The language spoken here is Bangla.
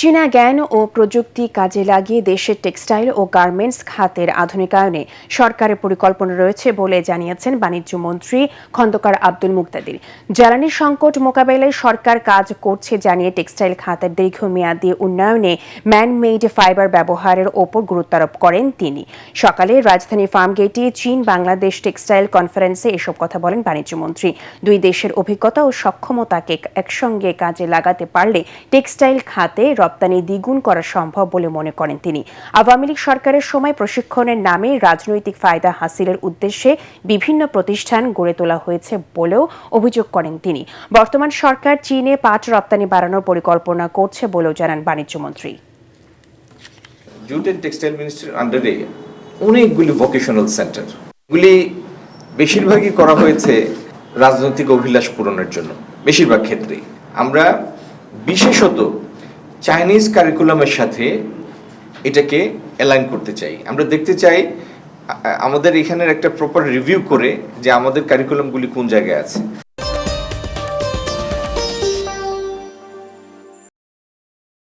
চীনা জ্ঞান ও প্রযুক্তি কাজে লাগিয়ে দেশের টেক্সটাইল ও গার্মেন্টস খাতের আধুনিকায়নে সরকারের পরিকল্পনা রয়েছে বলে জানিয়েছেন বাণিজ্য মন্ত্রী খন্দকার আব্দুল মুকতাদির। জ্বালানি সংকট মোকাবেলায় সরকার কাজ করছে জানিয়ে টেক্সটাইল খাতের দীর্ঘমেয়াদী উন্নয়নে ম্যান-মেড ফাইবার ব্যবহারের ওপর গুরুত্বারোপ করেন তিনি। সকালে রাজধানীর ফার্মগেটে চীন বাংলাদেশ টেক্সটাইল কনফারেন্সে এসব কথা বলেন বাণিজ্য মন্ত্রী। দুই দেশের অভিজ্ঞতা ও সক্ষমতাকে একসঙ্গে কাজে লাগাতে পারলে টেক্সটাইল খাতে রপ্তানি দ্বিগুণ করা সম্ভব বলে মনে করেন তিনি। আওয়ামী লীগ সরকারের সময় প্রশিক্ষণের নামে রাজনৈতিক ফায়দা হাসিলের উদ্দেশ্যে বিভিন্ন প্রতিষ্ঠান গড়ে তোলা হয়েছে বলেও অভিযোগ করেন তিনি। বর্তমান সরকার চীনে পাট রপ্তানি বাড়ানোর পরিকল্পনা করছে বলেও জানান বাণিজ্যমন্ত্রী। জুট অ্যান্ড টেক্সটাইল মিনিস্ট্রির আন্ডারে অনেকগুলি ভোকেশনাল সেন্টার, এগুলি বেশিরভাগই করা হয়েছে রাজনৈতিক অভিলাষ পূরণের জন্য। বেশিরভাগ ক্ষেত্রেই আমরা বিশেষত চাইনিজ কারিকুলামের সাথে এটাকে অ্যালাইন করতে চাই। আমরা দেখতে চাই আমাদের এখানের একটা প্রপার রিভিউ করে যে আমাদের কারিকুলামগুলি কোন জায়গায় আছে।